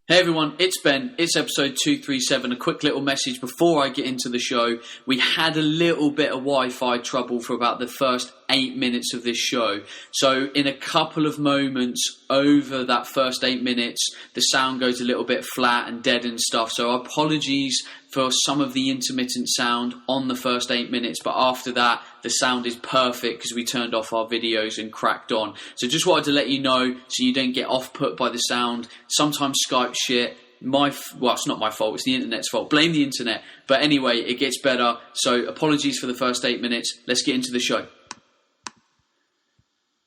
Hey everyone, it's Ben. It's episode 237. A quick little message before I get into the show. We had a little bit of Wi-Fi trouble for about the first 8 minutes of this show. So in a couple of moments over that first 8 minutes, the sound goes a little bit flat and dead and stuff. So apologies for some of the intermittent sound on the first 8 minutes. But after that, the sound is perfect because we turned off our videos and cracked on. So just wanted to let you know so you don't get off-put by the sound. Sometimes Skype shit. It's not my fault, it's the internet's fault. Blame the internet. But anyway, it gets better. So apologies for the first 8 minutes. Let's get into the show.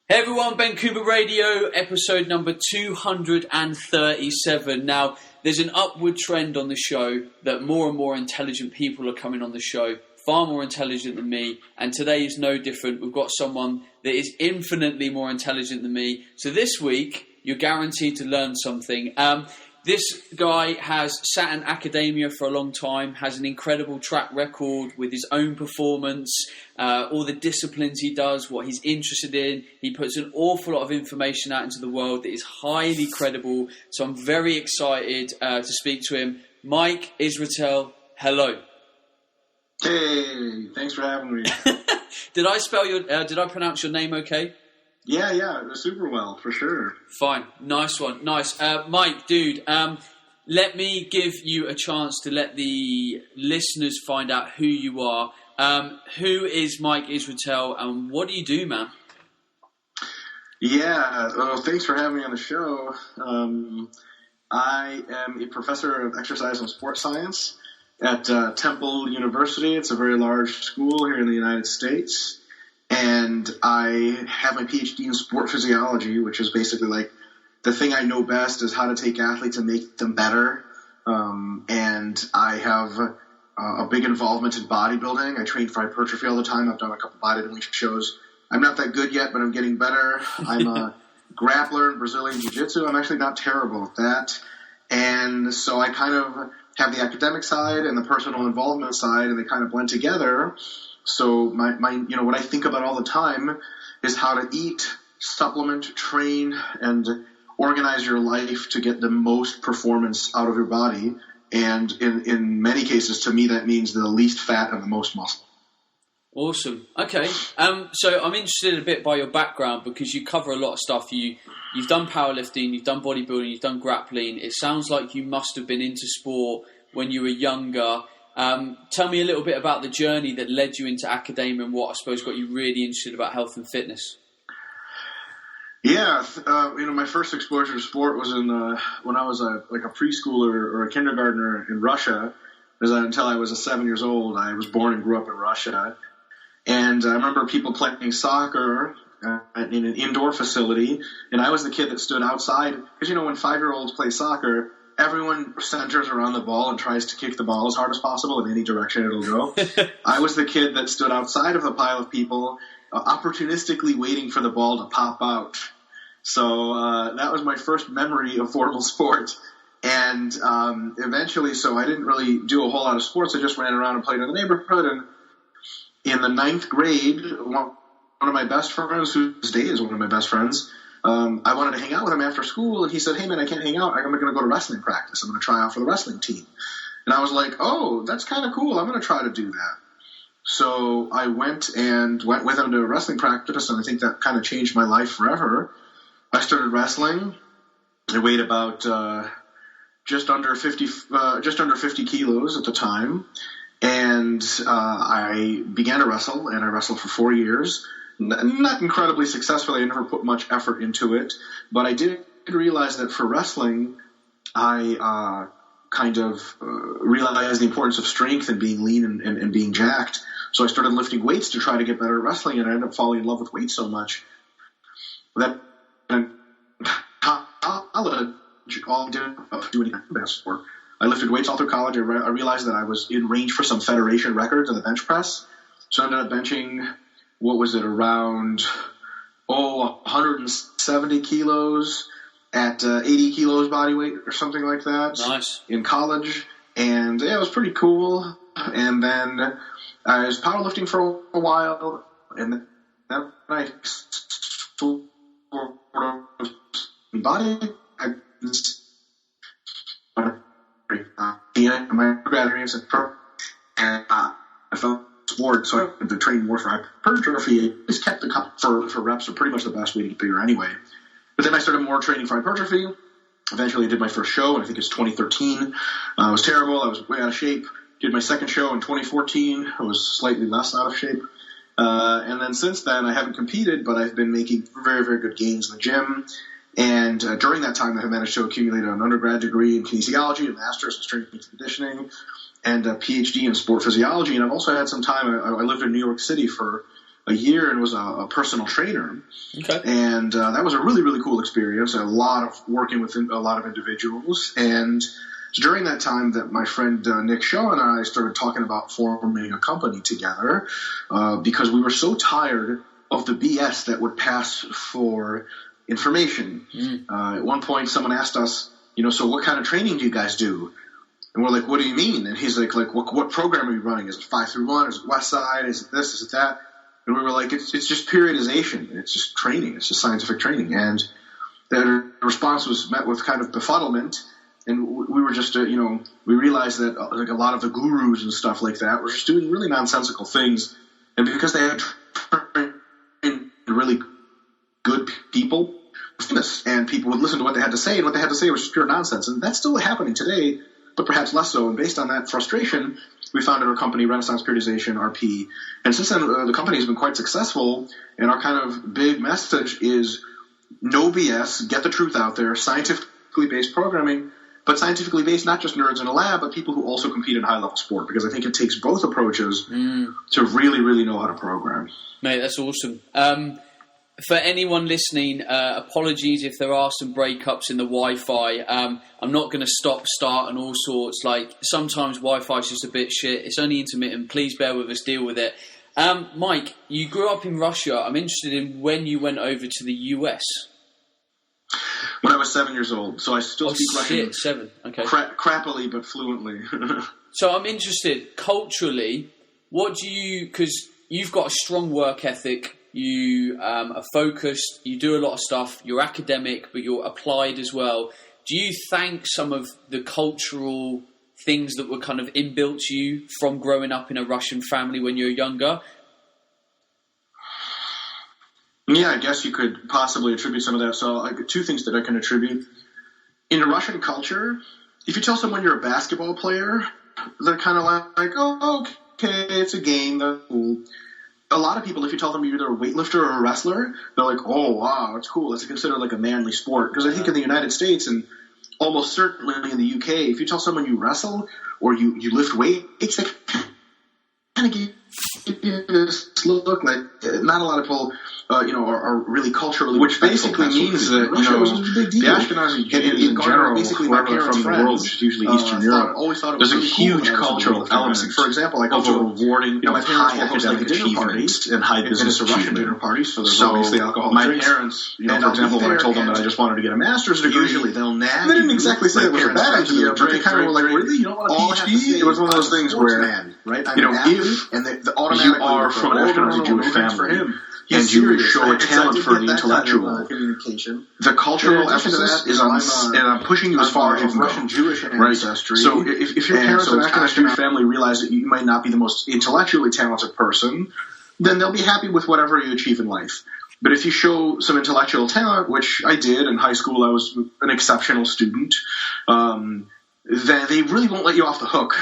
Hey everyone, Ben Coomber Radio, episode number 237. Now, there's an upward trend on the show that more and more intelligent people are coming on the show, far more intelligent than me, and today is no different. We've got someone that is infinitely more intelligent than me. So this week, you're guaranteed to learn something. This guy has sat in academia for a long time, has an incredible track record with his own performance, all the disciplines he does, what he's interested in. He puts an awful lot of information out into the world that is highly credible. So I'm very excited to speak to him. Mike Israetel, hello. Hey, thanks for having me. Did I pronounce your name okay? Yeah, super well, for sure. Fine, nice one, nice. Mike, dude, let me give you a chance to let the listeners find out who you are. Who is Mike Israetel, and what do you do, man? Yeah, well, thanks for having me on the show. I am a professor of exercise and sports science at Temple University. It's a very large school here in the United States. And I have my PhD in sport physiology, which is basically like the thing I know best is how to take athletes and make them better. And I have a big involvement in bodybuilding. I train for hypertrophy all the time. I've done a couple bodybuilding shows. I'm not that good yet, but I'm getting better. I'm a grappler in Brazilian Jiu-Jitsu. I'm actually not terrible at that. And so I kind of have the academic side and the personal involvement side, and they kind of blend together. So my what I think about all the time is how to eat, supplement, train, and organize your life to get the most performance out of your body. And in many cases, to me, that means the least fat and the most muscle. Awesome. Okay. So I'm interested a bit by your background because you cover a lot of stuff. You've done powerlifting, you've done bodybuilding, you've done grappling. It sounds like you must have been into sport when you were younger. Tell me a little bit about the journey that led you into academia and what I suppose got you really interested about health and fitness. Yeah, my first exposure to sport was when I was a preschooler or a kindergartner in Russia. Until I was 7 years old, I was born and grew up in Russia, and I remember people playing soccer in an indoor facility, and I was the kid that stood outside because when 5-year-olds play soccer, everyone centers around the ball and tries to kick the ball as hard as possible in any direction it'll go. I was the kid that stood outside of the pile of people, opportunistically waiting for the ball to pop out. So that was my first memory of formal sport. And eventually, so I didn't really do a whole lot of sports. I just ran around and played in the neighborhood. And in the 9th grade, one of my best friends, who to this day is one of my best friends, I wanted to hang out with him after school, and he said, "Hey man, I can't hang out. I'm going to go to wrestling practice. I'm going to try out for the wrestling team." And I was like, "Oh, that's kind of cool. I'm going to try to do that." So I went with him to wrestling practice, and I think that kind of changed my life forever. I started wrestling. I weighed about just under 50 kilos at the time, and I began to wrestle, and I wrestled for 4 years. Not incredibly successfully. I never put much effort into it, but I did realize that for wrestling, I realized the importance of strength and being lean and being jacked. So I started lifting weights to try to get better at wrestling, and I ended up falling in love with weights so much that in college, all I did was do anything best for. I lifted weights all through college. I realized that I was in range for some federation records in the bench press, so I ended up benching. What was it, around 170 kilos at 80 kilos body weight or something like that. Nice. In college. And yeah, it was pretty cool. And then I was powerlifting for a while, and then I sort of body and my undergrad was and I felt sport, so I had to train more for hypertrophy. It just kept the cup for reps are pretty much the best way to get bigger anyway. But then I started more training for hypertrophy. Eventually I did my first show, and I think it's 2013. It was terrible. I was way out of shape. Did my second show in 2014. I was slightly less out of shape. And then since then, I haven't competed, but I've been making very, very good gains in the gym. And during that time, I have managed to accumulate an undergrad degree in kinesiology, a master's in strength and conditioning, and a PhD in sport physiology. And I've also had some time, I lived in New York City for a year and was a personal trainer. Okay. And that was a really, really cool experience. A lot of working with a lot of individuals. And during that time that my friend Nick Shaw and I started talking about forming a company together because we were so tired of the BS that would pass for information. At one point, someone asked us, so what kind of training do you guys do? And we're like, what do you mean? And he's like what program are you running? Is it 5 through 1? Is it West Side? Is it this? Is it that? And we were like, it's just periodization. It's just training. It's just scientific training. And the response was met with kind of befuddlement. And we were just, we realized that like a lot of the gurus and stuff like that were just doing really nonsensical things. And because they had really good people, famous, and people would listen to what they had to say, and what they had to say was just pure nonsense. And that's still happening today, but perhaps less so. And based on that frustration, we founded our company, Renaissance Periodization, RP. And since then, the company has been quite successful. And our kind of big message is no BS, get the truth out there, scientifically based programming, but scientifically based, not just nerds in a lab, but people who also compete in high-level sport, because I think it takes both approaches to really, really know how to program. Mate, that's awesome. For anyone listening, apologies if there are some breakups in the Wi-Fi. I'm not going to stop, start, and all sorts. Like, sometimes Wi-Fi is just a bit shit. It's only intermittent. Please bear with us, deal with it. Mike, you grew up in Russia. I'm interested in when you went over to the US. When I was 7 years old, so I still speak Russian. 7, okay. Crappily, but fluently. So I'm interested, culturally, what do you... Because you've got a strong work ethic, you are focused, you do a lot of stuff, you're academic, but you're applied as well. Do you thank some of the cultural things that were kind of inbuilt to you from growing up in a Russian family when you were younger? Yeah, I guess you could possibly attribute some of that. So two things that I can attribute. In Russian culture, if you tell someone you're a basketball player, they're kind of like, oh, okay, it's a game, that's cool. A lot of people, if you tell them you're either a weightlifter or a wrestler, they're like, oh, wow, it's cool. It's considered like a manly sport. Because I think in the United States and almost certainly in the UK, if you tell someone you wrestle or you lift weights, they kind of give you this look like not a lot of people are really culturally, which basically means that the Ashkenazi Jews in general, basically wherever from the world, which is usually Eastern Europe, there's a huge cultural element. For example, I go to rewarding high academic achievements and high business Russian dinner parties, so there's obviously alcohol. My parents, for example, when I told them that I just wanted to get a master's degree, usually they'll nag. They didn't exactly say it was a bad idea, but they kind of were like, really, you don't want a PhD? It was one of those things where, if you are from an Ashkenazi Jewish family, and you show a talent for the intellectual, communication. The cultural emphasis is on, and I'm pushing you as far as Russian Jewish ancestry. So if your parents in an Ashkenazi Jewish family realize that you might not be the most intellectually talented person, then they'll be happy with whatever you achieve in life. But if you show some intellectual talent, which I did in high school, I was an exceptional student, then they really won't let you off the hook.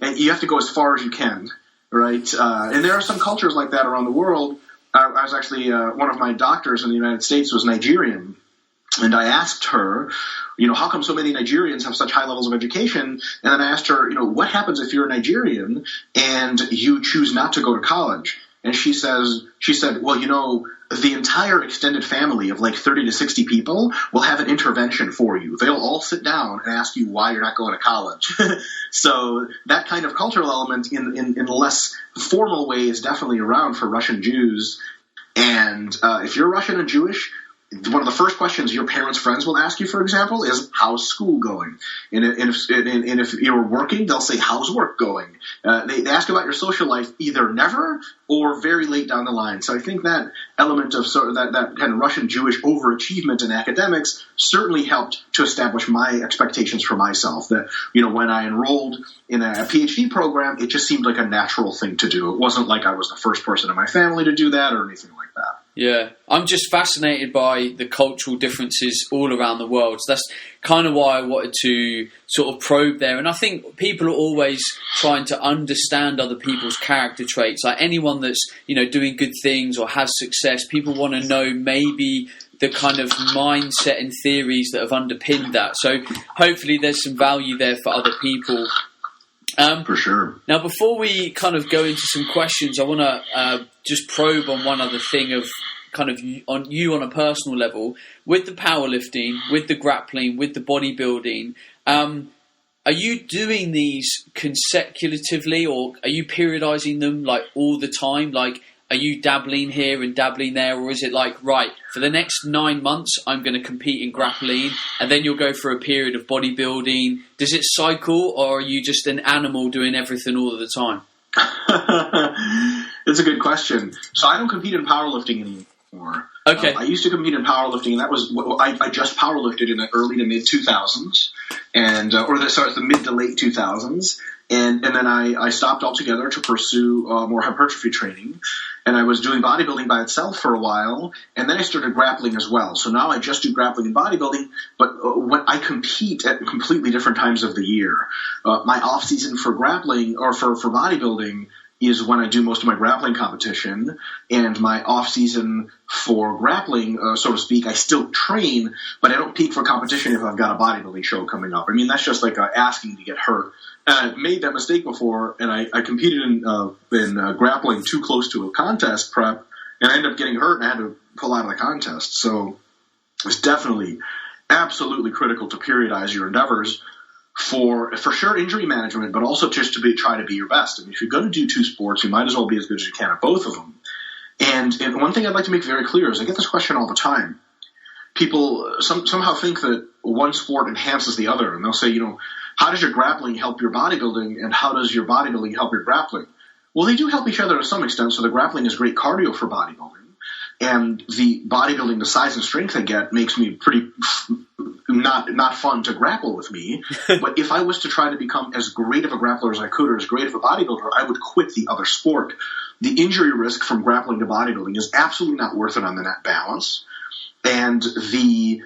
And you have to go as far as you can, right? And there are some cultures like that around the world. I was actually, one of my doctors in the United States was Nigerian, and I asked her, how come so many Nigerians have such high levels of education? And then I asked her, what happens if you're a Nigerian and you choose not to go to college? And she said, well, the entire extended family of like 30 to 60 people will have an intervention for you. They'll all sit down and ask you why you're not going to college. So that kind of cultural element in a less formal way is definitely around for Russian Jews. And if you're Russian and Jewish, one of the first questions your parents' friends will ask you, for example, is, how's school going? And if you're working, they'll say, how's work going? They ask about your social life either never or very late down the line. So I think that element of sort of that kind of Russian Jewish overachievement in academics certainly helped to establish my expectations for myself. That, when I enrolled in a PhD program, it just seemed like a natural thing to do. It wasn't like I was the first person in my family to do that or anything like that. Yeah, I'm just fascinated by the cultural differences all around the world. So that's kind of why I wanted to sort of probe there. And I think people are always trying to understand other people's character traits. Like anyone that's, doing good things or has success, people want to know maybe the kind of mindset and theories that have underpinned that. So hopefully there's some value there for other people. For sure. Now, before we kind of go into some questions, I want to just probe on one other thing of kind of on a personal level. With the powerlifting, with the grappling, with the bodybuilding, are you doing these consecutively, or are you periodizing them like all the time? Like, are you dabbling here and dabbling there, or is it like, right, for the next 9 months, I'm going to compete in grappling, and then you'll go for a period of bodybuilding? Does it cycle, or are you just an animal doing everything all of the time? It's a good question. So I don't compete in powerlifting anymore. Okay. I used to compete in powerlifting, and that was I just powerlifted in the early to mid 2000s, and the mid to late 2000s, and then I stopped altogether to pursue more hypertrophy training, and I was doing bodybuilding by itself for a while, and then I started grappling as well. So now I just do grappling and bodybuilding, but when I compete at completely different times of the year. My off season for grappling or for bodybuilding is when I do most of my grappling competition, and my off season for grappling, so to speak, I still train, but I don't peak for competition if I've got a bodybuilding show coming up. I mean, that's just like asking to get hurt. And I've made that mistake before, and I competed in grappling too close to a contest prep, and I ended up getting hurt, and I had to pull out of the contest. So it's definitely absolutely critical to periodize your endeavors for sure injury management, but also just to try to be your best. I mean, if you're going to do two sports, you might as well be as good as you can at both of them. And one thing I'd like to make very clear is I get this question all the time. People somehow think that one sport enhances the other, and they'll say, how does your grappling help your bodybuilding, and how does your bodybuilding help your grappling? Well, they do help each other to some extent, so the grappling is great cardio for bodybuilding. And the bodybuilding, the size and strength I get makes me pretty not fun to grapple with me. But if I was to try to become as great of a grappler as I could, or as great of a bodybuilder, I would quit the other sport. The injury risk from grappling to bodybuilding is absolutely not worth it on the net balance. And the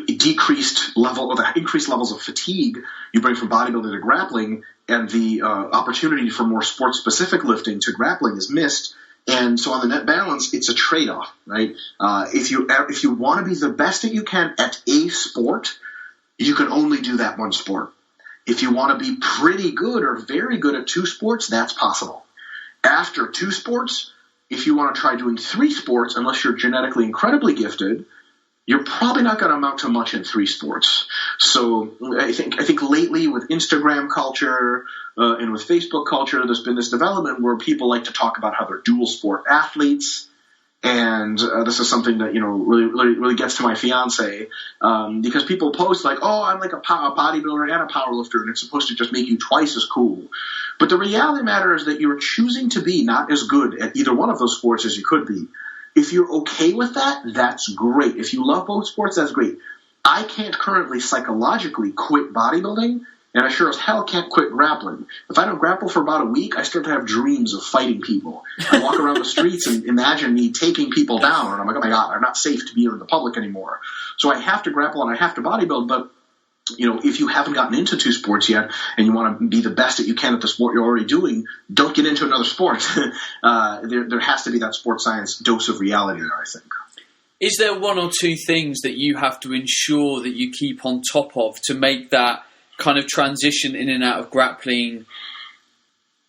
increased levels of fatigue you bring from bodybuilding to grappling, and the opportunity for more sport-specific lifting to grappling is missed. And so on the net balance, it's a trade-off, right? If you want to be the best that you can at a sport, you can only do that one sport. If you want to be pretty good or very good at two sports, that's possible. After two sports, if you want to try doing three sports, unless you're genetically incredibly gifted, you're probably not going to amount to much in three sports. So I think lately with Instagram culture and with Facebook culture, there's been this development where people like to talk about how they're dual sport athletes. And this is something that, really gets to my fiance, because people post like, oh, I'm like a bodybuilder and a powerlifter, and it's supposed to just make you twice as cool. But the reality of the matter is that you're choosing to be not as good at either one of those sports as you could be. If you're okay with that, that's great. If you love both sports, that's great. I can't currently psychologically quit bodybuilding, and I sure as hell can't quit grappling. If I don't grapple for about a week, I start to have dreams of fighting people. I walk around the streets and imagine me taking people down, and I'm like, oh my God, I'm not safe to be in the public anymore. So I have to grapple and I have to bodybuild, but if you haven't gotten into two sports yet and you want to be the best that you can at the sport you're already doing, don't get into another sport. There has to be that sports science dose of reality there, I think. Is there one or two things that you have to ensure that you keep on top of to make that kind of transition in and out of grappling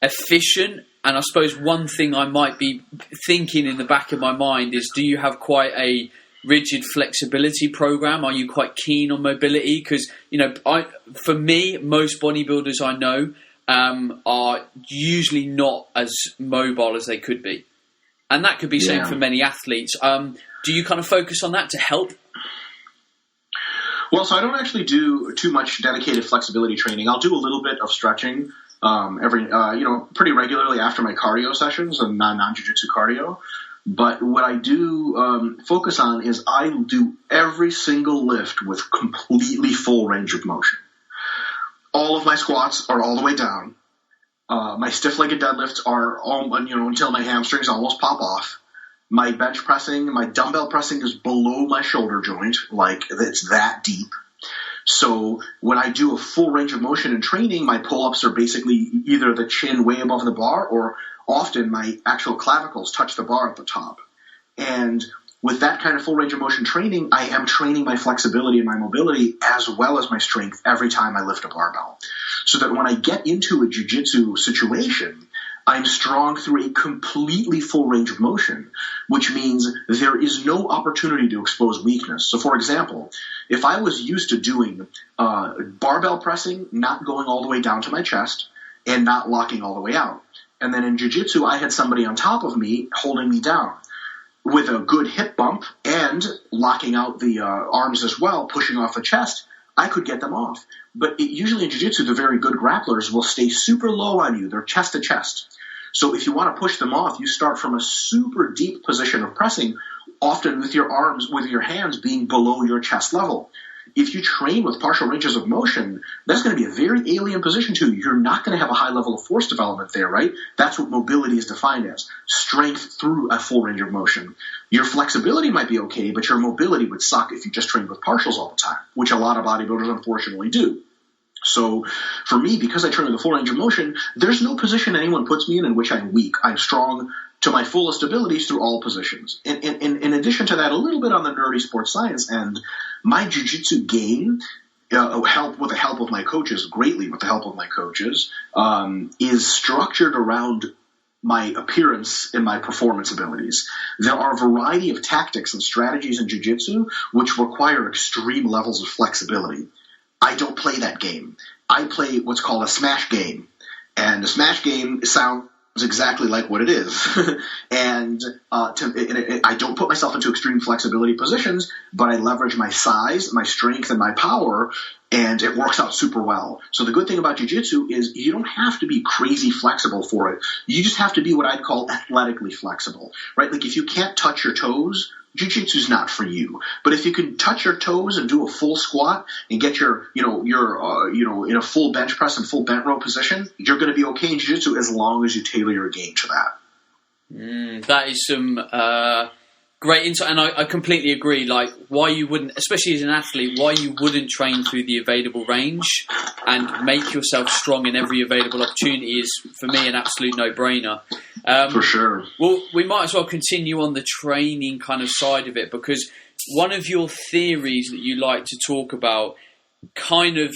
efficient? And I suppose one thing I might be thinking in the back of my mind is, do you have quite a rigid flexibility program? Are you quite keen on mobility? Because, for me, most bodybuilders I know are usually not as mobile as they could be. And that could be same for many athletes. Do you kind of focus on that to help? Well, so I don't actually do too much dedicated flexibility training. I'll do a little bit of stretching pretty regularly after my cardio sessions and non-jiu-jitsu cardio. But what I do focus on is I do every single lift with completely full range of motion. All of my squats are all the way down. My stiff-legged deadlifts are all, until my hamstrings almost pop off. My bench pressing, my dumbbell pressing is below my shoulder joint, like it's that deep. So when I do a full range of motion in training, my pull-ups are basically either the chin way above the bar, or often my actual clavicles touch the bar at the top. And with that kind of full range of motion training, I am training my flexibility and my mobility as well as my strength every time I lift a barbell. So that when I get into a jiu-jitsu situation, I'm strong through a completely full range of motion, which means there is no opportunity to expose weakness. So, for example, if I was used to doing barbell pressing, not going all the way down to my chest and not locking all the way out, and then in jiu-jitsu, I had somebody on top of me holding me down with a good hip bump and locking out the arms as well, pushing off the chest, I could get them off. But usually in jiu-jitsu, the very good grapplers will stay super low on you. They're chest to chest. So if you want to push them off, you start from a super deep position of pressing, often with your arms, with your hands being below your chest level. If you train with partial ranges of motion, that's going to be a very alien position to you. You're not going to have a high level of force development there, right? That's what mobility is defined as, strength through a full range of motion. Your flexibility might be okay, but your mobility would suck if you just trained with partials all the time, which a lot of bodybuilders unfortunately do. So for me, because I train with a full range of motion, there's no position anyone puts me in which I'm weak. I'm strong to my fullest abilities through all positions. And in addition to that, a little bit on the nerdy sports science end, my jiu-jitsu game, with the help of my coaches, is structured around my appearance and my performance abilities. There are a variety of tactics and strategies in jiu-jitsu which require extreme levels of flexibility. I don't play that game. I play what's called a smash game. And a smash game sounds exactly like what it is. And I don't put myself into extreme flexibility positions, but I leverage my size, my strength, and my power, and it works out super well. So the good thing about jiu-jitsu is you don't have to be crazy flexible for it. You just have to be what I'd call athletically flexible, right? Like if you can't touch your toes, jiu-jitsu's not for you. But if you can touch your toes and do a full squat and get your in a full bench press and full bent row position, you're going to be okay in jiu-jitsu as long as you tailor your game to that. That is some great insight, and I completely agree. Like, why you wouldn't, especially as an athlete, why you wouldn't train through the available range and make yourself strong in every available opportunity is, for me, an absolute no-brainer. For sure. Well, we might as well continue on the training kind of side of it, because one of your theories that you like to talk about kind of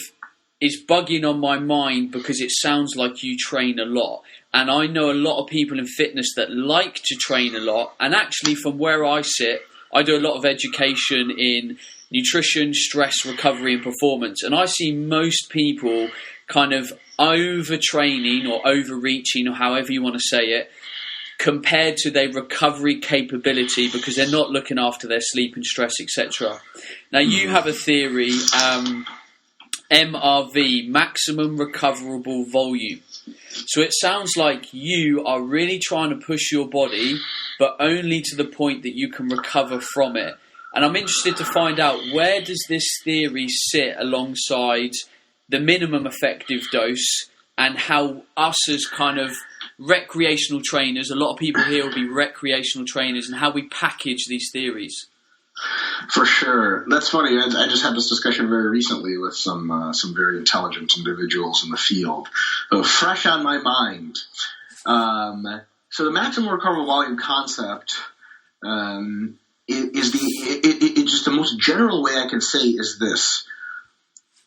is bugging on my mind because it sounds like you train a lot. And I know a lot of people in fitness that like to train a lot. And actually, from where I sit, I do a lot of education in nutrition, stress, recovery, and performance. And I see most people kind of overtraining or overreaching, or however you want to say it, compared to their recovery capability, because they're not looking after their sleep and stress, etc. Now, you have a theory, MRV, maximum recoverable volume. So it sounds like you are really trying to push your body, but only to the point that you can recover from it. And I'm interested to find out, where does this theory sit alongside the minimum effective dose, and how us as kind of recreational trainers, a lot of people here will be recreational trainers, and how we package these theories? For sure. That's funny. I just had this discussion very recently with some very intelligent individuals in the field. Fresh on my mind. So the maximum recoverable volume concept is just the most general way I can say is this.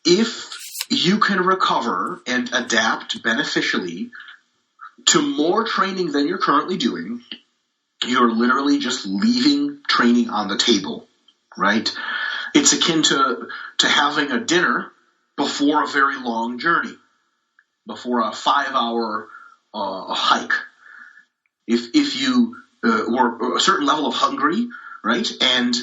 If you can recover and adapt beneficially to more training than you're currently doing, you're literally just leaving training on the table, right? It's akin to having a dinner before a very long journey, before a 5-hour hike. If you were a certain level of hungry, right? And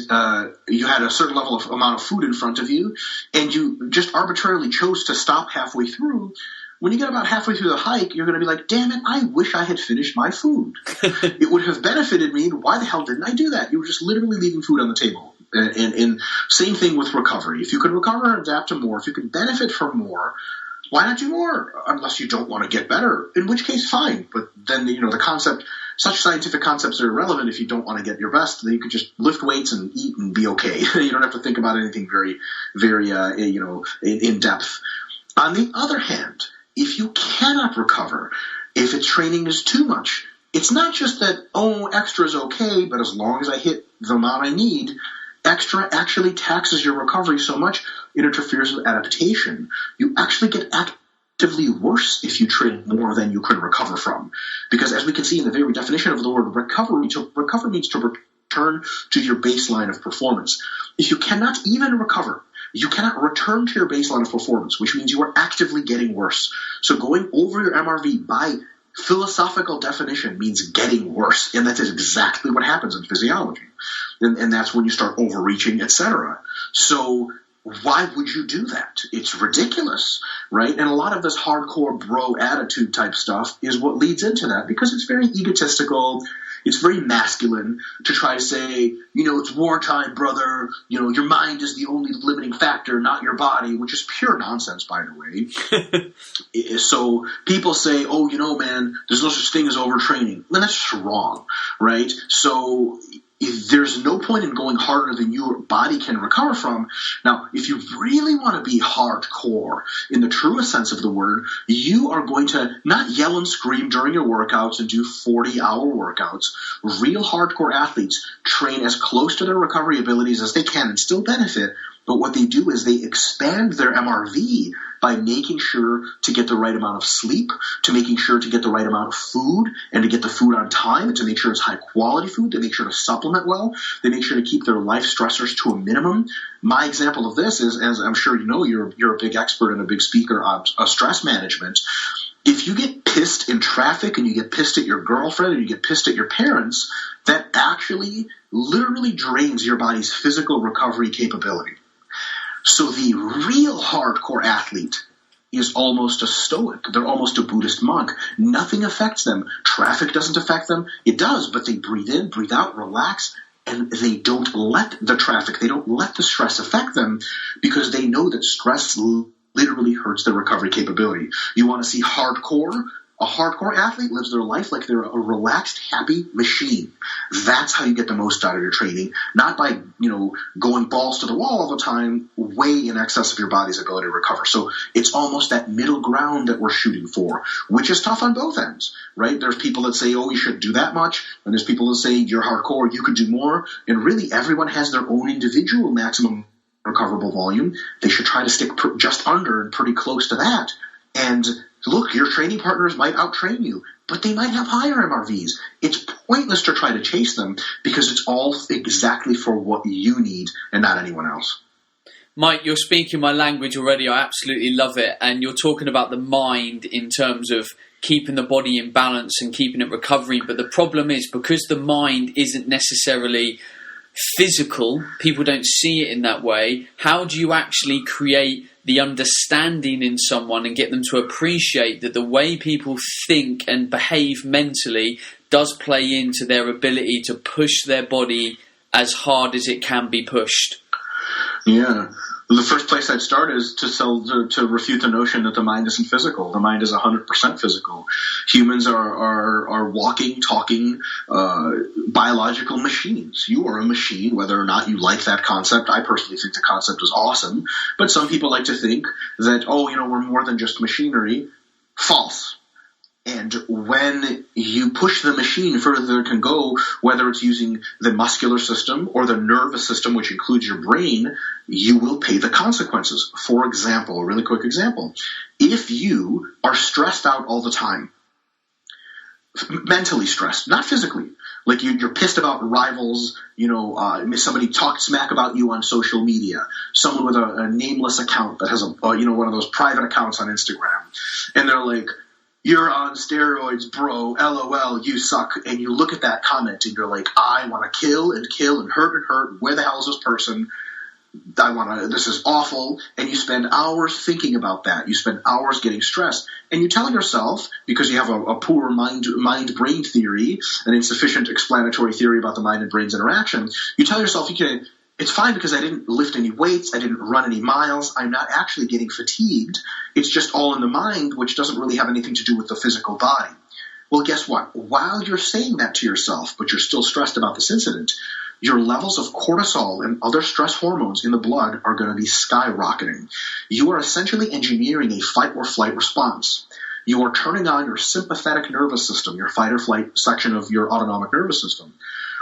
you had a certain level of amount of food in front of you, and you just arbitrarily chose to stop halfway through. When you get about halfway through the hike, you're going to be like, damn it, I wish I had finished my food. It would have benefited me. Why the hell didn't I do that? You were just literally leaving food on the table. And same thing with recovery. If you could recover and adapt to more, if you could benefit from more, why not do more? Unless you don't want to get better, in which case, fine. But then, the concept, such scientific concepts are irrelevant if you don't want to get your best. Then you could just lift weights and eat and be okay. You don't have to think about anything very, very, in depth. On the other hand, if you cannot recover, if training is too much, it's not just that, extra is okay, but as long as I hit the amount I need, extra actually taxes your recovery so much it interferes with adaptation. You actually get actively worse if you train more than you can recover from. Because as we can see in the very definition of the word recovery, to recover means to return to your baseline of performance. If you cannot even recover, you cannot return to your baseline of performance, which means you are actively getting worse. So going over your MRV by philosophical definition means getting worse, and that is exactly what happens in physiology. And that's when you start overreaching, etc. So why would you do that? It's ridiculous, right? And a lot of this hardcore bro attitude type stuff is what leads into that, because it's very egotistical. It's very masculine to try to say, it's wartime, brother. Your mind is the only limiting factor, not your body, which is pure nonsense, by the way. So people say, man, there's no such thing as overtraining. And that's just wrong, right? So there's no point in going harder than your body can recover from. Now, if you really want to be hardcore in the truest sense of the word, you are going to not yell and scream during your workouts and do 40-hour workouts. Real hardcore athletes train as close to their recovery abilities as they can and still benefit. But what they do is they expand their MRV by making sure to get the right amount of sleep, to making sure to get the right amount of food, and to get the food on time, and to make sure it's high-quality food. They make sure to supplement well. They make sure to keep their life stressors to a minimum. My example of this is, as I'm sure you know, you're a big expert and a big speaker on stress management. If you get pissed in traffic and you get pissed at your girlfriend and you get pissed at your parents, that actually literally drains your body's physical recovery capability. So the real hardcore athlete is almost a stoic. They're almost a Buddhist monk. Nothing affects them. Traffic doesn't affect them. It does, but they breathe in, breathe out, relax, and they don't let the traffic, they don't let the stress affect them, because they know that stress literally hurts their recovery capability. You want to see hardcore? A hardcore athlete lives their life like they're a relaxed, happy machine. That's how you get the most out of your training, not by, going balls to the wall all the time, way in excess of your body's ability to recover. So it's almost that middle ground that we're shooting for, which is tough on both ends, right? There's people that say, you shouldn't do that much, and there's people that say, you're hardcore, you could do more, and really everyone has their own individual maximum recoverable volume. They should try to stick just under and pretty close to that. And look, your training partners might outtrain you, but they might have higher MRVs. It's pointless to try to chase them, because it's all exactly for what you need and not anyone else. Mike, you're speaking my language already. I absolutely love it. And you're talking about the mind in terms of keeping the body in balance and keeping it recovering. But the problem is, because the mind isn't necessarily physical, people don't see it in that way. How do you actually create the understanding in someone and get them to appreciate that the way people think and behave mentally does play into their ability to push their body as hard as it can be pushed? Yeah. The first place I'd start is to refute the notion that the mind isn't physical. The mind is 100% physical. Humans are walking, talking, biological machines. You are a machine, whether or not you like that concept. I personally think the concept is awesome, but some people like to think that, we're more than just machinery. False. And when you push the machine further than it can go, whether it's using the muscular system or the nervous system, which includes your brain, you will pay the consequences. For example, a really quick example. If you are stressed out all the time, mentally stressed, not physically, like you're pissed about rivals, somebody talked smack about you on social media, someone with a nameless account that has one of those private accounts on Instagram, and they're like, you're on steroids, bro, LOL, you suck. And you look at that comment and you're like, I want to kill and hurt. Where the hell is this person? This is awful. And you spend hours thinking about that. You spend hours getting stressed. And you tell yourself, because you have a poor mind-brain theory, an insufficient explanatory theory about the mind and brain's interaction, you tell yourself, okay, it's fine because I didn't lift any weights, I didn't run any miles, I'm not actually getting fatigued. It's just all in the mind, which doesn't really have anything to do with the physical body. Well, guess what? While you're saying that to yourself, but you're still stressed about this incident, your levels of cortisol and other stress hormones in the blood are going to be skyrocketing. You are essentially engineering a fight or flight response. You are turning on your sympathetic nervous system, your fight or flight section of your autonomic nervous system.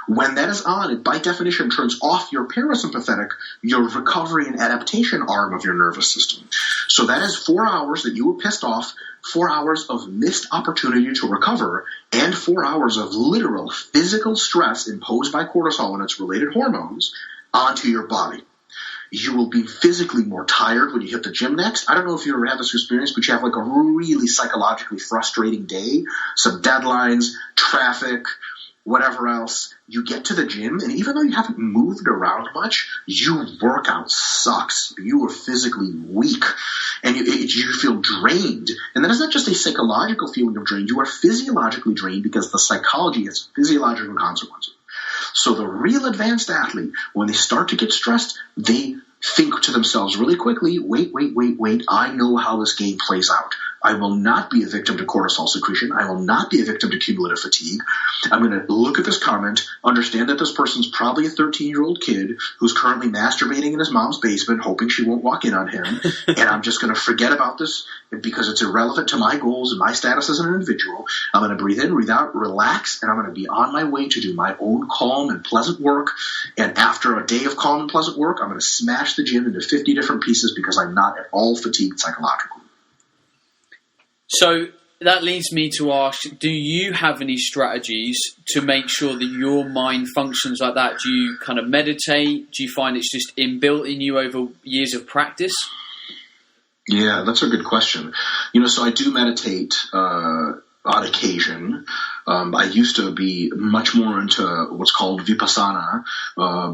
When that is on, it by definition turns off your parasympathetic, your recovery and adaptation arm of your nervous system. So that is 4 hours that you were pissed off, 4 hours of missed opportunity to recover, and 4 hours of literal physical stress imposed by cortisol and its related hormones onto your body. You will be physically more tired when you hit the gym next. I don't know if you ever had this experience, but you have like a really psychologically frustrating day, some deadlines, traffic, whatever else. You get to the gym, and even though you haven't moved around much, your workout sucks. You are physically weak, and you feel drained. And that is not just a psychological feeling of drained. You are physiologically drained because the psychology has physiological consequences. So the real advanced athlete, when they start to get stressed, they think to themselves really quickly, wait, I know how this game plays out. I will not be a victim to cortisol secretion. I will not be a victim to cumulative fatigue. I'm going to look at this comment, understand that this person's probably a 13-year-old kid who's currently masturbating in his mom's basement, hoping she won't walk in on him, and I'm just going to forget about this because it's irrelevant to my goals and my status as an individual. I'm going to breathe in, breathe out, relax, and I'm going to be on my way to do my own calm and pleasant work. And after a day of calm and pleasant work, I'm going to smash the gym into 50 different pieces because I'm not at all fatigued psychologically. So that leads me to ask, do you have any strategies to make sure that your mind functions like that? Do you kind of meditate? Do you find it's just inbuilt in you over years of practice? Yeah, that's a good question. So I do meditate on occasion. I used to be much more into what's called vipassana,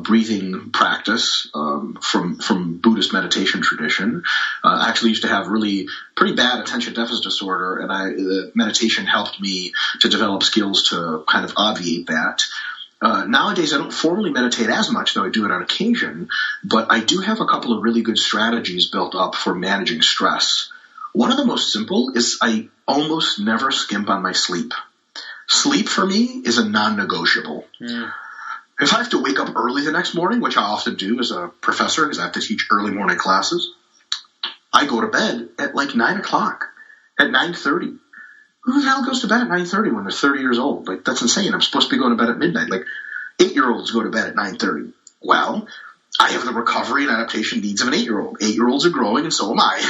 breathing practice from Buddhist meditation tradition. I actually used to have really pretty bad attention deficit disorder, and meditation helped me to develop skills to kind of obviate that. Nowadays, I don't formally meditate as much, though I do it on occasion, but I do have a couple of really good strategies built up for managing stress. One of the most simple is I almost never skimp on my sleep. Sleep for me is a non-negotiable. Yeah. If I have to wake up early the next morning, which I often do as a professor because I have to teach early morning classes, I go to bed at like 9 o'clock, at 9:30. Who the hell goes to bed at 9:30 when they're 30 years old? Like, that's insane. I'm supposed to be going to bed at midnight. Like, 8-year-olds go to bed at 9:30. Well, I have the recovery and adaptation needs of an 8-year-old. 8-year-olds are growing, and so am I.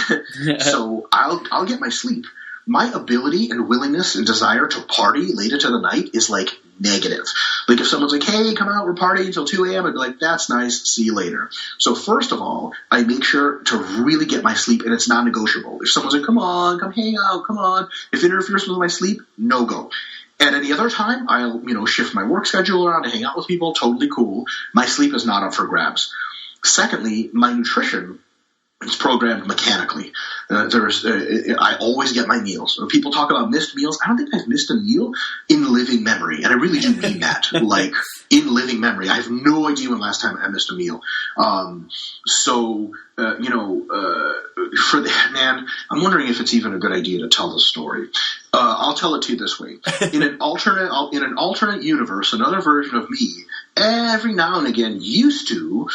So I'll get my sleep. My ability and willingness and desire to party late into the night is like negative. Like if someone's like, hey, come out, we're partying until 2 a.m., I'd be like, that's nice, see you later. So first of all, I make sure to really get my sleep, and it's non-negotiable. If someone's like, come on, come hang out, come on, if it interferes with my sleep, no go. At any other time, I'll, shift my work schedule around to hang out with people, totally cool. My sleep is not up for grabs. Secondly, my nutrition is programmed mechanically. I always get my meals. When people talk about missed meals, I don't think I've missed a meal in living memory. And I really do mean that. Like, in living memory. I have no idea when last time I missed a meal. For that, man, I'm wondering if it's even a good idea to tell the story. I'll tell it to you this way. In an alternate universe, another version of me, every now and again used to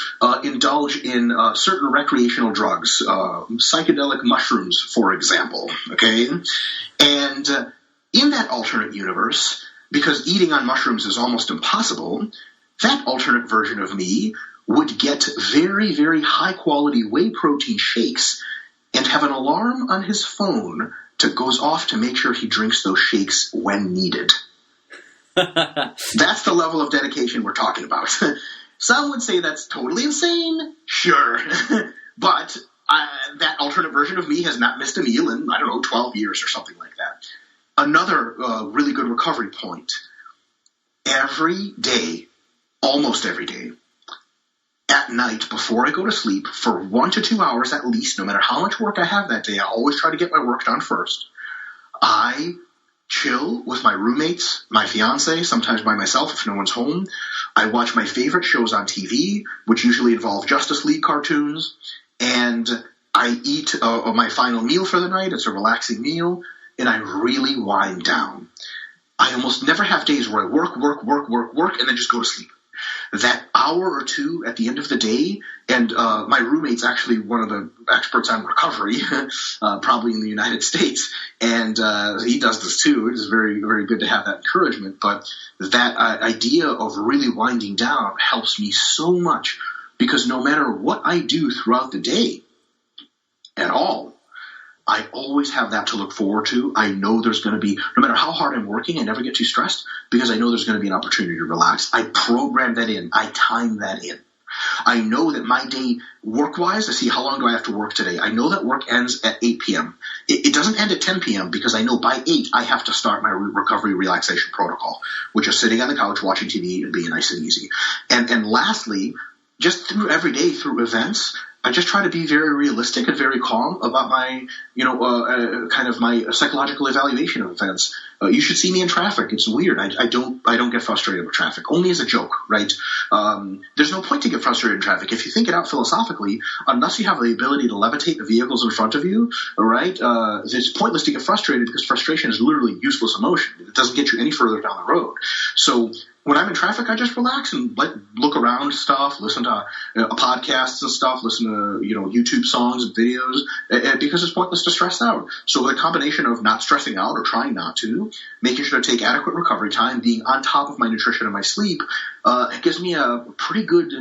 indulge in certain recreational drugs, psychedelic mushrooms, for example. Okay, and in that alternate universe, because eating on mushrooms is almost impossible, that alternate version of me would get very, very high quality whey protein shakes and have an alarm on his phone that goes off to make sure he drinks those shakes when needed. That's the level of dedication we're talking about. Some would say that's totally insane. Sure. But that alternate version of me has not missed a meal in, 12 years or something like that. Another really good recovery point. Every day, almost every day, at night before I go to sleep, for 1 to 2 hours at least, no matter how much work I have that day, I always try to get my work done first. I chill with my roommates, my fiance, sometimes by myself if no one's home. I watch my favorite shows on TV, which usually involve Justice League cartoons, and I eat my final meal for the night. It's a relaxing meal, and I really wind down. I almost never have days where I work, and then just go to sleep. That hour or two at the end of the day, and my roommate's actually one of the experts on recovery, probably in the United States, and he does this too. It is very, very good to have that encouragement, but that idea of really winding down helps me so much, because no matter what I do throughout the day at all, I always have that to look forward to. I know there's going to be, no matter how hard I'm working, I never get too stressed because I know there's going to be an opportunity to relax. I program that in. I time that in. I know that my day, work-wise, I see how long do I have to work today. I know that work ends at 8 p.m. It doesn't end at 10 p.m. because I know by 8 I have to start my recovery relaxation protocol, which is sitting on the couch watching TV and being nice and easy. And lastly, just through every day, through events, I just try to be very realistic and very calm about my, kind of my psychological evaluation of events. You should see me in traffic. It's weird. I don't get frustrated with traffic, only as a joke, right? There's no point to get frustrated in traffic. If you think it out philosophically, unless you have the ability to levitate the vehicles in front of you, right, it's pointless to get frustrated because frustration is literally useless emotion. It doesn't get you any further down the road. So when I'm in traffic, I just relax and look around stuff, listen to podcasts and stuff, listen to YouTube songs and videos, because it's pointless to stress out. So the combination of not stressing out or trying not to, making sure to take adequate recovery time, being on top of my nutrition and my sleep, it gives me a pretty good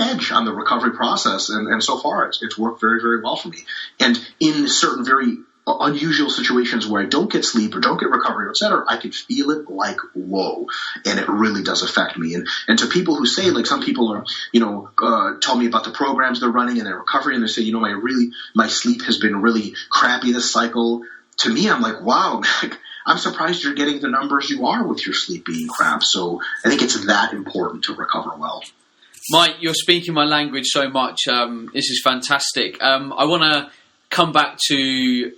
edge on the recovery process. And so far, it's worked very, very well for me. And in certain very unusual situations where I don't get sleep or don't get recovery, etc., I can feel it like, whoa, and it really does affect me. And to people who say, like some people are, tell me about the programs they're running and their recovery, and they say, my sleep has been really crappy this cycle. To me, I'm like, wow, I'm surprised you're getting the numbers you are with your sleep being crap. So I think it's that important to recover well. Mike, you're speaking my language so much. This is fantastic. I want to come back to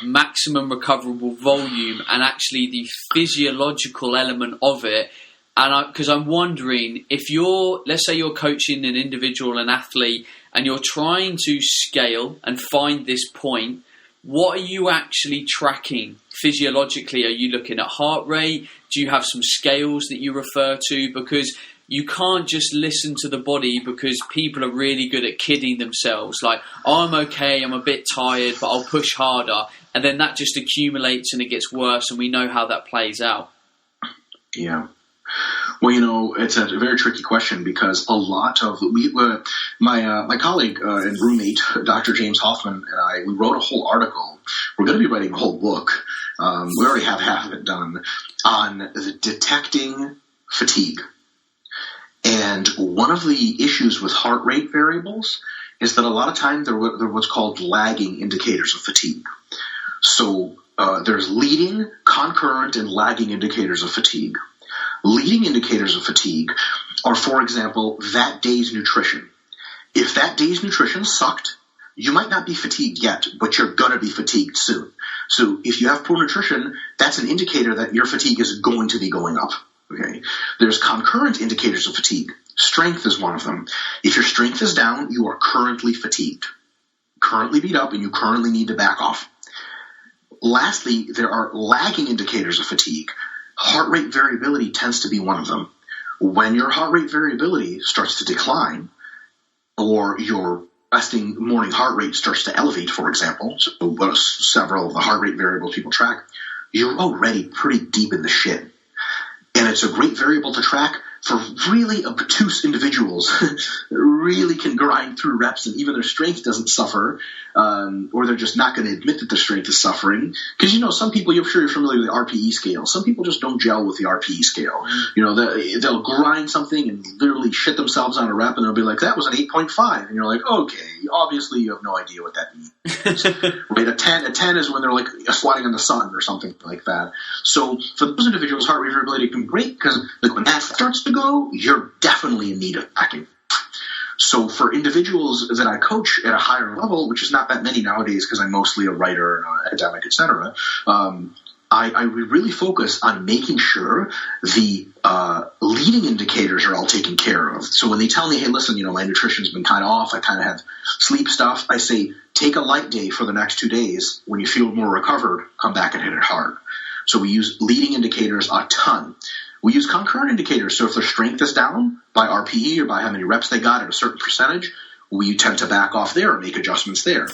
maximum recoverable volume and actually the physiological element of it. And because I'm wondering, if let's say you're coaching an individual, an athlete, and you're trying to scale and find this point, what are you actually tracking physiologically? Are you looking at heart rate? Do you have some scales that you refer to? Because you can't just listen to the body, because people are really good at kidding themselves. Like, oh, I'm okay, I'm a bit tired, but I'll push harder. And then that just accumulates and it gets worse, and we know how that plays out. Yeah. Well, it's a very tricky question, because a lot of my colleague and roommate, Dr. James Hoffman, and we wrote a whole article. We're going to be writing a whole book. We already have half of it done on the detecting fatigue. And one of the issues with heart rate variables is that a lot of times they're what's called lagging indicators of fatigue. So there's leading, concurrent, and lagging indicators of fatigue. Leading indicators of fatigue are, for example, that day's nutrition. If that day's nutrition sucked, you might not be fatigued yet, but you're going to be fatigued soon. So if you have poor nutrition, that's an indicator that your fatigue is going to be going up. Okay. There's concurrent indicators of fatigue. Strength is one of them. If your strength is down, you are currently fatigued, currently beat up, and you currently need to back off. Lastly, there are lagging indicators of fatigue. Heart rate variability tends to be one of them. When your heart rate variability starts to decline, or your resting morning heart rate starts to elevate, for example, so several of the heart rate variables people track, you're already pretty deep in the shit. And it's a great variable to track for really obtuse individuals that really can grind through reps, and even their strength doesn't suffer, or they're just not going to admit that their strength is suffering. Because, some people, I'm sure you're familiar with the RPE scale. Some people just don't gel with the RPE scale. They'll grind something and literally totally shit themselves on a rep, and they'll be like, that was an 8.5. And you're like, okay, obviously you have no idea what that means. Right? A 10 is when they're like squatting in the sun or something like that. So for those individuals, heart rate variability can be great because like when that starts to go, you're definitely in need of backing. So for individuals that I coach at a higher level, which is not that many nowadays because I'm mostly a writer and an academic, etc., I really focus on making sure the leading indicators are all taken care of. So when they tell me, hey, listen, my nutrition's been kind of off, I kind of have sleep stuff, I say, take a light day for the next 2 days. When you feel more recovered, come back and hit it hard. So we use leading indicators a ton. We use concurrent indicators. So if their strength is down by RPE or by how many reps they got at a certain percentage, we tend to back off there and make adjustments there.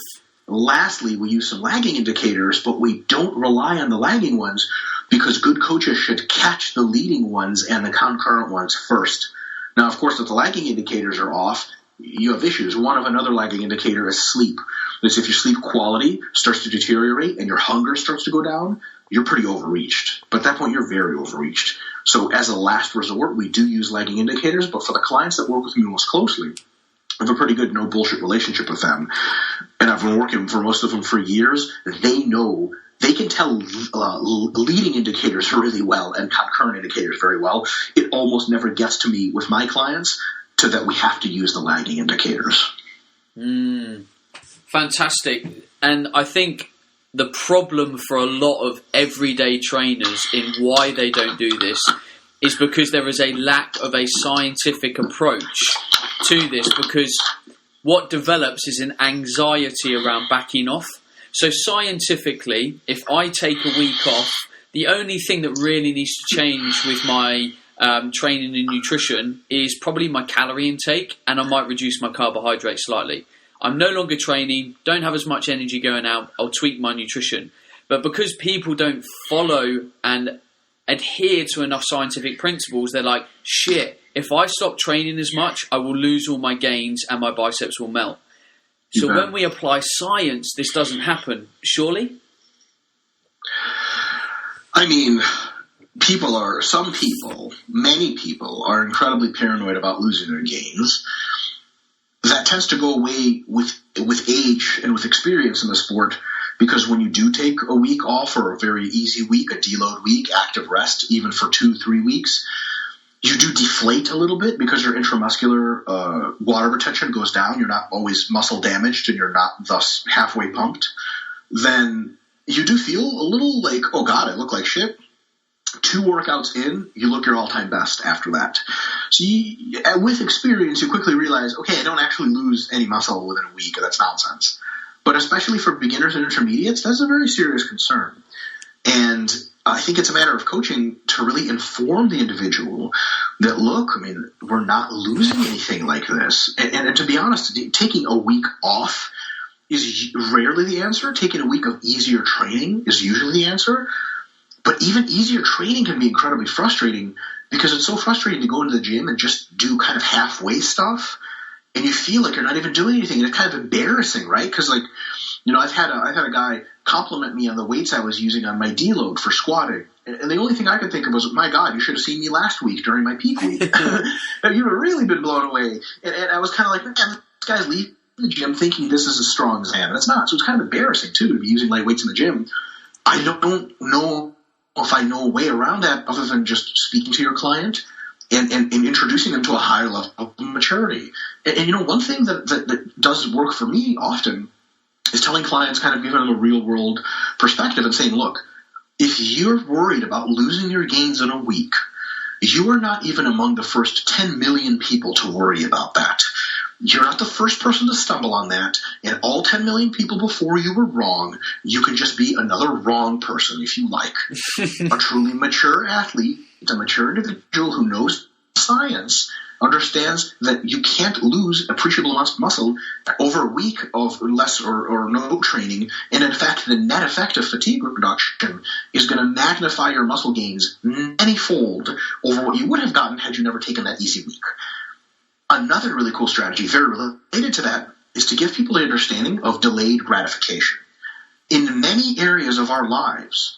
Lastly, we use some lagging indicators, but we don't rely on the lagging ones because good coaches should catch the leading ones and the concurrent ones first. Now, of course, if the lagging indicators are off, you have issues. One of another lagging indicator is sleep. It's if your sleep quality starts to deteriorate and your hunger starts to go down, you're pretty overreached. But at that point, you're very overreached. So as a last resort, we do use lagging indicators, but for the clients that work with me most closely, I have a pretty good no bullshit relationship with them. And I've been working for most of them for years. They know, they can tell leading indicators really well and concurrent indicators very well. It almost never gets to me with my clients to that we have to use the lagging indicators. Fantastic. And I think the problem for a lot of everyday trainers in why they don't do this is because there is a lack of a scientific approach to this, because what develops is an anxiety around backing off. So scientifically, if I take a week off, the only thing that really needs to change with my training and nutrition is probably my calorie intake, and I might reduce my carbohydrates slightly. I'm no longer training, don't have as much energy going out, I'll tweak my nutrition. But because people don't follow and adhere to enough scientific principles, they're like, shit, if I stop training as much, I will lose all my gains and my biceps will melt. So when we apply science, this doesn't happen, surely? I mean, many people are incredibly paranoid about losing their gains. That tends to go away with age and with experience in the sport, because when you do take a week off, or a very easy week, a deload week, active rest, even for 2-3 weeks, you do deflate a little bit because your intramuscular water retention goes down. You're not always muscle damaged and you're not thus halfway pumped. Then you do feel a little like, oh God, I look like shit. 2 workouts in, you look your all-time best after that. So with experience, you quickly realize, okay, I don't actually lose any muscle within a week, and that's nonsense. But especially for beginners and intermediates, that's a very serious concern. And I think it's a matter of coaching to really inform the individual that, look, I mean, we're not losing anything like this. And to be honest, taking a week off is rarely the answer. Taking a week of easier training is usually the answer. But even easier training can be incredibly frustrating, because it's so frustrating to go into the gym and just do kind of halfway stuff, and you feel like you're not even doing anything. And it's kind of embarrassing, right? Because, like, I've had a guy compliment me on the weights I was using on my deload for squatting, and the only thing I could think of was, my God, you should have seen me last week during my peak week. You've really been blown away. And I was kind of like, man, this guy's leaving the gym thinking this is as strong as I am, and it's not. So it's kind of embarrassing too to be using light weights in the gym. I don't know if I know a way around that other than just speaking to your client and introducing them to a higher level of maturity. And one thing that does work for me often is telling clients, kind of giving them a real world perspective and saying, look, if you're worried about losing your gains in a week, you are not even among the first 10 million people to worry about that. You're not the first person to stumble on that, and all 10 million people before you were wrong. You can just be another wrong person if you like. A truly mature athlete, a mature individual who knows science, understands that you can't lose appreciable amounts of muscle over a week of less or no training, and in fact the net effect of fatigue reduction is going to magnify your muscle gains many-fold over what you would have gotten had you never taken that easy week. Another really cool strategy, very related to that, is to give people the understanding of delayed gratification. In many areas of our lives,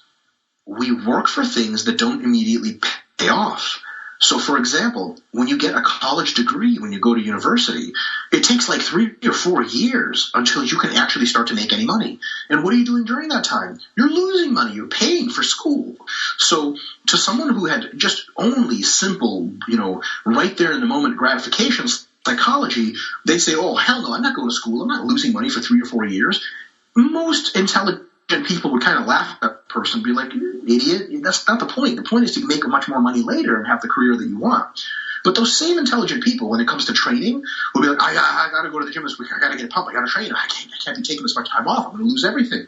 we work for things that don't immediately pay off. So, for example, when you get a college degree, when you go to university, it takes like 3 or 4 years until you can actually start to make any money. And what are you doing during that time? You're losing money. You're paying for school. So to someone who had just only simple, right there in the moment gratification psychology, they say, oh, hell no, I'm not going to school. I'm not losing money for 3 or 4 years. Most intelligent people would kind of laugh at that person and be like, you idiot, that's not the point. The point is to make much more money later and have the career that you want. But those same intelligent people, when it comes to training, will be like, I got to go to the gym this week. I got to get pumped. I got to train. I can't be taking this much time off. I'm going to lose everything.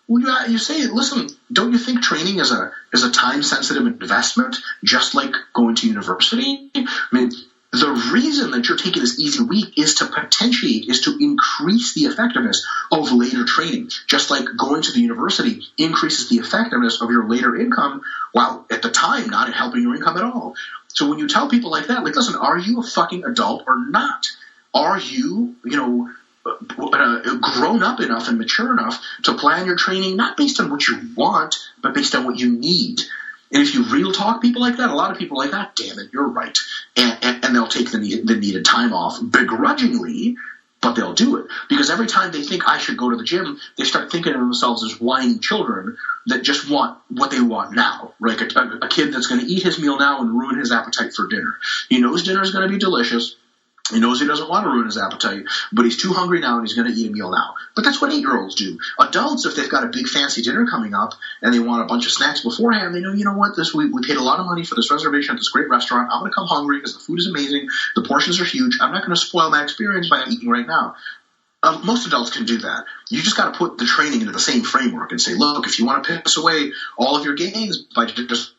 Well, you say, listen, don't you think training is a time-sensitive investment, just like going to university? I mean, the reason that you're taking this easy week is to increase the effectiveness of later training. Just like going to the university increases the effectiveness of your later income, while at the time not helping your income at all. So when you tell people like that, like, listen, are you a fucking adult or not? Are you, grown up enough and mature enough to plan your training not based on what you want, but based on what you need? And if you real talk people like that, a lot of people like that, damn it, you're right. And they'll take the needed time off begrudgingly, but they'll do it. Because every time they think I should go to the gym, they start thinking of themselves as whiny children that just want what they want now. Like a kid that's going to eat his meal now and ruin his appetite for dinner. He knows dinner is going to be delicious. He knows he doesn't want to ruin his appetite, but he's too hungry now and he's going to eat a meal now. But that's what 8-year-olds do. Adults, if they've got a big fancy dinner coming up and they want a bunch of snacks beforehand, they know, you know what, we paid a lot of money for this reservation at this great restaurant. I'm going to come hungry because the food is amazing. The portions are huge. I'm not going to spoil my experience by eating right now. Most adults can do that. You just got to put the training into the same framework and say, look, if you want to piss away all of your gains by just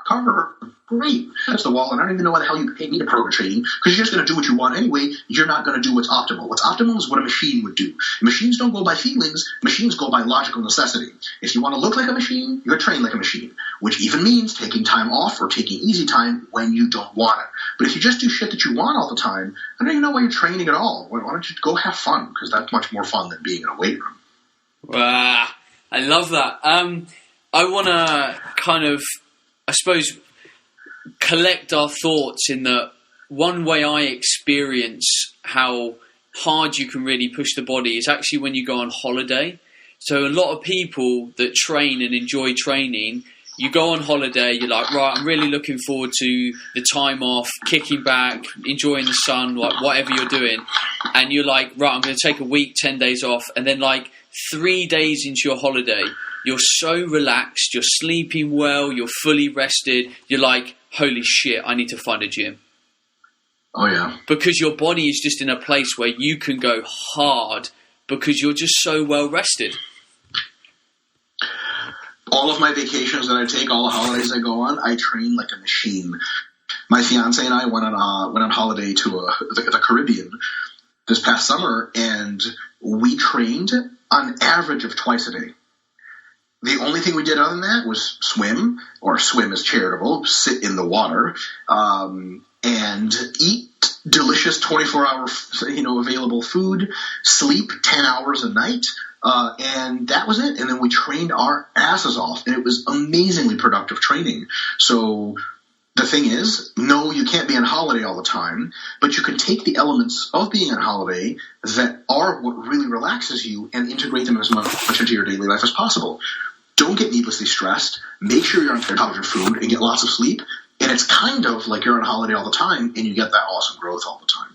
cover, great. That's the wall, and I don't even know why the hell you paid me to program training, because you're just going to do what you want anyway. You're not going to do what's optimal. What's optimal is what a machine would do. Machines don't go by feelings. Machines go by logical necessity. If you want to look like a machine, you're trained like a machine, which even means taking time off or taking easy time when you don't want it. But if you just do shit that you want all the time, I don't even know why you're training at all. Why don't you go have fun, because that's much more fun than being in a weight room. I love that. I want to kind of, I suppose, collect our thoughts in that one way I experience how hard you can really push the body is actually when you go on holiday. So a lot of people that train and enjoy training, you go on holiday, you're like, right, I'm really looking forward to the time off, kicking back, enjoying the sun, like whatever you're doing. And you're like, right, I'm going to take a week, 10 days off. And then like 3 days into your holiday, you're so relaxed, you're sleeping well, you're fully rested. You're like, holy shit, I need to find a gym. Oh, yeah. Because your body is just in a place where you can go hard because you're just so well rested. All of my vacations that I take, all the holidays I go on, I train like a machine. My fiance and I went on holiday to the Caribbean this past summer, and we trained on average of twice a day. The only thing we did other than that was swim, or swim is charitable, sit in the water, and eat delicious 24-hour, available food, sleep 10 hours a night, and that was it. And then we trained our asses off, and it was amazingly productive training. So the thing is, no, you can't be on holiday all the time, but you can take the elements of being on holiday that are what really relaxes you and integrate them as much into your daily life as possible. Don't get needlessly stressed. Make sure you're on top of your food and get lots of sleep. And it's kind of like you're on holiday all the time and you get that awesome growth all the time.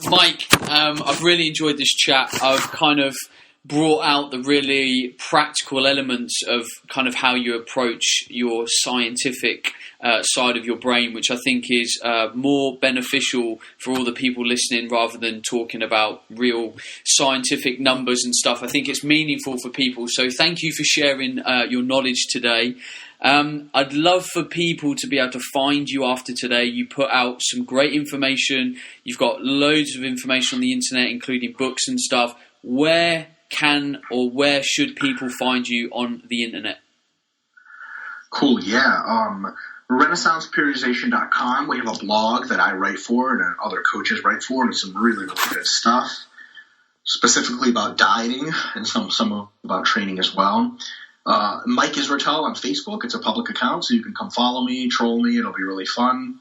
Mike, I've really enjoyed this chat. I've kind of brought out the really practical elements of kind of how you approach your scientific side of your brain, which I think is more beneficial for all the people listening rather than talking about real scientific numbers and stuff. I think it's meaningful for people. So thank you for sharing your knowledge today. I'd love for people to be able to find you after today. You put out some great information. You've got loads of information on the internet, including books and stuff. Where can or where should people find you on the internet? Cool, yeah. RenaissancePeriodization.com. We have a blog that I write for and other coaches write for, and it's some really, really good stuff, specifically about dieting and some about training as well. Mike Israetel on Facebook. It's a public account, so you can come follow me, troll me. It'll be really fun.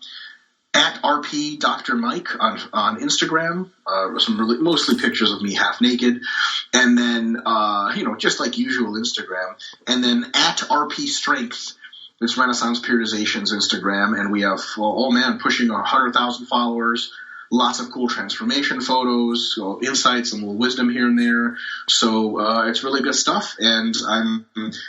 At RP Dr. Mike on Instagram, mostly pictures of me half naked, and then just like usual Instagram, and then at RP Strength, it's Renaissance Periodization's Instagram, and we have pushing 100,000 followers. Lots of cool transformation photos, insights, and a little wisdom here and there. So it's really good stuff. And I'm,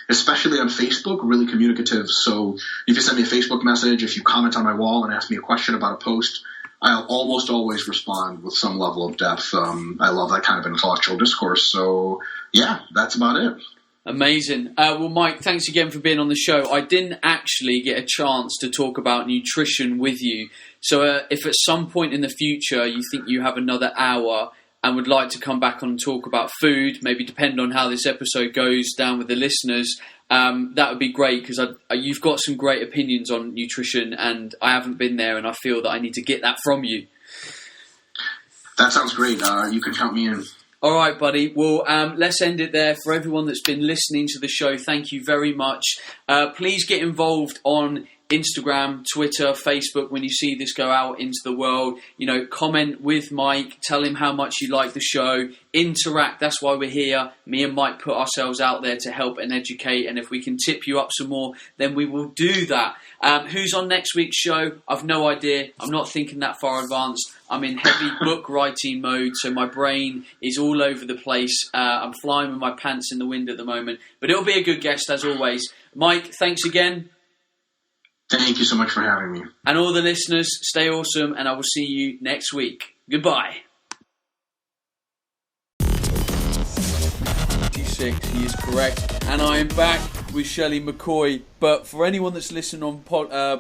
especially on Facebook, really communicative. So if you send me a Facebook message, if you comment on my wall and ask me a question about a post, I'll almost always respond with some level of depth. I love that kind of intellectual discourse. So yeah, that's about it. Amazing. Well, Mike, thanks again for being on the show. I didn't actually get a chance to talk about nutrition with you. So if at some point in the future you think you have another hour and would like to come back on and talk about food, maybe depend on how this episode goes down with the listeners, that would be great, because you've got some great opinions on nutrition and I haven't been there, and I feel that I need to get that from you. That sounds great. You can count me in. All right, buddy. Well, let's end it there. For everyone that's been listening to the show, thank you very much. Please get involved on Instagram, Twitter, Facebook when you see this go out into the world. Comment with Mike, tell him how much you like the show, interact. That's why we're here. Me and Mike put ourselves out there to help and educate, and if we can tip you up some more, then we will do that. Who's on next week's show? I've no idea. I'm not thinking that far advanced. I'm in heavy book writing mode, so my brain is all over the place. I'm flying with my pants in the wind at the moment, but it'll be a good guest as always. Mike, thanks again. Thank you so much for having me. And all the listeners, stay awesome, and I will see you next week. Goodbye. 56, he is correct. And I am back with Shelley McCoy. But for anyone that's listening on